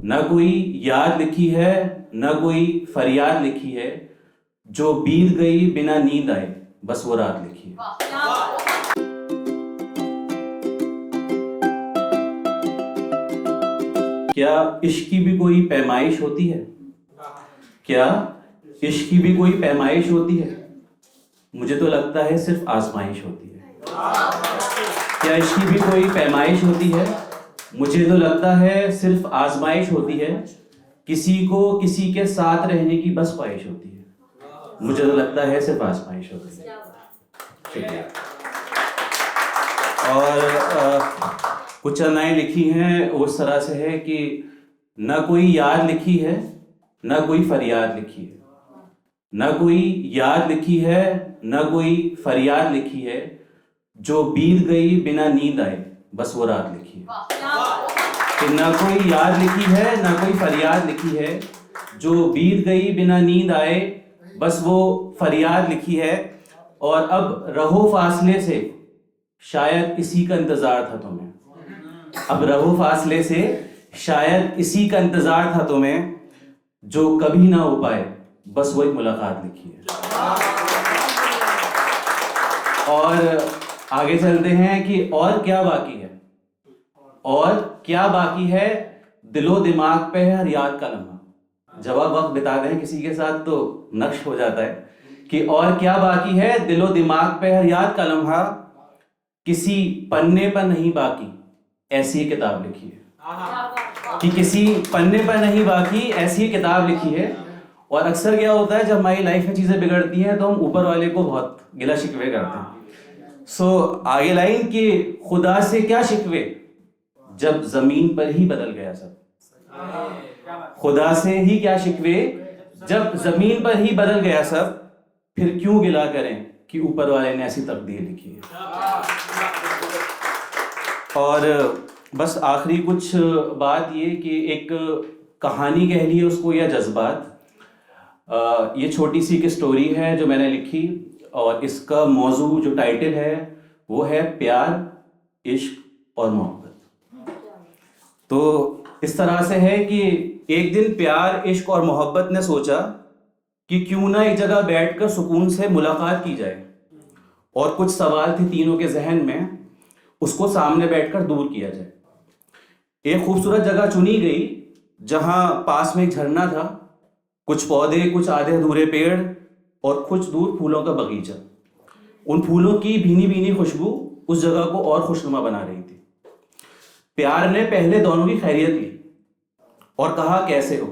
न कोई याद लिखी है, न कोई फरियाद लिखी है, जो बीत गई बिना नींद आए, बस वो रात लिखी है। क्या इश्क की भी कोई पैमाइश होती है? क्या इश्क की भी कोई पैमाइश होती है? मुझे तो लगता है सिर्फ आजमाइश होती है। क्या इश्क की भी कोई पैमाइश होती है? मुझे तो लगता है सिर्फ आजमाइश होती है। किसी को किसी के साथ रहने की बस ख्वाहिश होती है। मुझे तो लगता है सिर्फ आजमाइश होती है। शुक्रिया। और कुछ चरनाएं लिखी हैं उस तरह से है कि न कोई याद लिखी है, न कोई फरियाद लिखी है, न कोई याद लिखी है, न कोई फरियाद लिखी है, जो बीत गई बिना नींद आए, बस वो रात लिखी है। कि न कोई याद लिखी है, न कोई फरियाद लिखी है, जो बीत गई बिना नींद आए, बस वो फरियाद लिखी है। और अब रहो फासले से, शायद इसी का इंतजार था तुम्हें। अब रहो फासले से, शायद इसी का इंतजार था तुम्हें, जो कभी ना हो पाए, बस वो एक मुलाकात लिखी है। और आगे चलते हैं कि और क्या बाकी है, और क्या बाकी है, दिलो दिमाग पे है हर याद का लम्हा। जब आप वक्त बिताते हैं किसी के साथ तो नक्श हो जाता है कि और क्या बाकी है, दिलो दिमाग पे हर याद का लम्हा, किसी पन्ने पर नहीं बाकी, ऐसी किताब लिखी है। कि किसी पन्ने पर नहीं बाकी, ऐसी किताब लिखी है। और अक्सर क्या होता है, जब हमारी लाइफ में चीजें बिगड़ती हैं तो हम ऊपर वाले को बहुत गिला शिकवे करते हैं। आगे लाइन कि खुदा से क्या शिकवे, जब जमीन पर ही बदल गया सब। खुदा से ही क्या शिकवे, जब जमीन पर ही बदल गया सब, फिर क्यों गिला करें कि ऊपर वाले ने ऐसी तकदीर लिखी है। और बस आखिरी कुछ बात ये कि एक कहानी कह लिए उसको या जज्बात, ये छोटी सी एक स्टोरी है जो मैंने लिखी, और इसका मौजू जो टाइटल है वो है प्यार, इश्क और मोहब्बत। तो इस तरह से है कि एक दिन प्यार, इश्क और मोहब्बत ने सोचा कि क्यों ना एक जगह बैठकर सुकून से मुलाकात की जाए। और कुछ सवाल थे तीनों के जहन में, उसको सामने बैठकर दूर किया जाए। एक खूबसूरत जगह चुनी गई जहां पास में एक झरना था, कुछ पौधे, कुछ आधे अधूरे पेड़ और कुछ दूर फूलों का बगीचा। उन फूलों की भीनी भीनी खुशबू उस जगह को और खुशनुमा बना रही थी। प्यार ने पहले दोनों की खैरियत ली और कहा कैसे हो।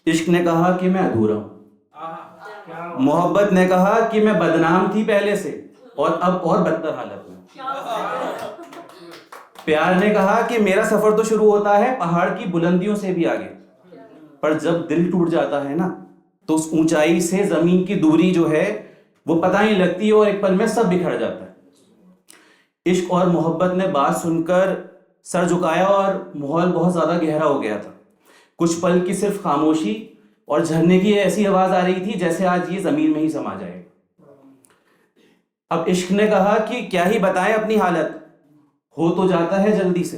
इश्क ने कहा कि मैं अधूरा हूं। मोहब्बत ने कहा कि मैं बदनाम थी पहले से और अब और बदतर हालत में। प्यार ने कहा कि मेरा सफर तो शुरू होता है पहाड़ की बुलंदियों से भी आगे, पर जब दिल टूट जाता है ना, तो उस ऊंचाई से जमीन की दूरी जो है वो पता नहीं लगती और एक पल में सब बिखर जाता है। इश्क और मोहब्बत ने बात सुनकर सर झुकाया और माहौल बहुत ज्यादा गहरा हो गया था। कुछ पल की सिर्फ खामोशी और झरने की ऐसी आवाज आ रही थी जैसे आज ये जमीन में ही समा जाएगा। अब इश्क ने कहा कि क्या ही बताएं अपनी हालत, हो तो जाता है जल्दी से,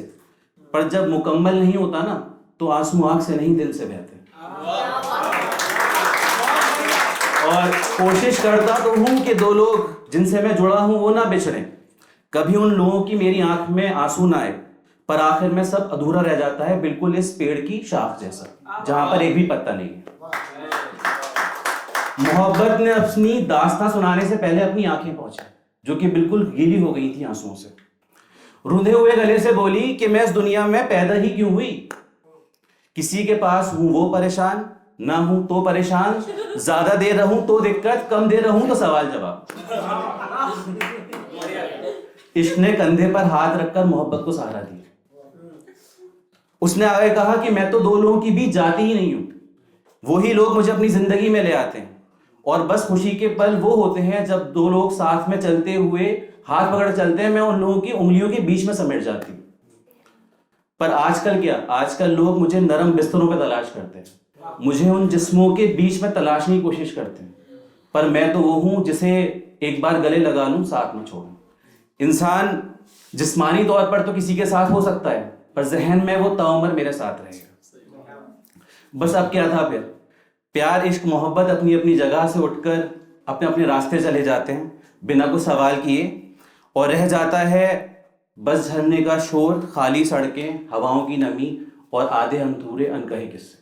पर जब मुकम्मल नहीं होता ना, तो आंसू आंख से नहीं दिल से बहते। और कोशिश करता तो हूं कि दो लोग जिनसे मैं जुड़ा हूं वो ना बिछड़े, कभी उन लोगों की मेरी आंख में आंसू ना आए, पर आखिर में सब अधूरा रह जाता है, बिल्कुल इस पेड़ की शाख जैसा जहां पर एक भी पत्ता नहीं है। मोहब्बत ने अपनी दास्तां सुनाने से पहले अपनी आंखें पहुंची, जो कि बिल्कुल गीली हो गई थी आंसुओं से। रूंधे हुए गले से बोली कि मैं इस दुनिया में पैदा ही क्यों हुई। किसी के पास हूं वो परेशान, ना हूं तो परेशान, ज्यादा देर रहूं तो दिक्कत, कम देर रहूं तो सवाल जवाब। इश्क ने कंधे पर हाथ रखकर मोहब्बत को सहारा दिया। उसने आगे कहा कि मैं तो दो लोगों के बीच जाती ही नहीं हूं, वही लोग मुझे अपनी जिंदगी में ले आते हैं। और बस खुशी के पल वो होते हैं जब दो लोग साथ में चलते हुए हाथ पकड़ चलते हैं, मैं उन लोगों की उंगलियों के बीच में समेट जाती हूँ। पर आजकल क्या, आजकल लोग मुझे नरम बिस्तरों पर तलाश करते हैं, मुझे उन जिस्मों के बीच में तलाशने की कोशिश करते हैं, पर मैं तो वो हूं जिसे एक बार गले लगा लूं साथ में छोड़ूं। इंसान जिस्मानी तौर पर तो किसी के साथ हो सकता है, पर जहन में वो ताउम्र मेरे साथ रहेगा। बस अब क्या था फिर, प्यार इश्क मोहब्बत अपनी अपनी जगह से उठकर अपने अपने रास्ते चले जाते हैं बिना कुछ सवाल किए, और रह जाता है बस झरने का शोर, खाली सड़कें, हवाओं की नमी और आधे अधूरे अनकहे किस्से।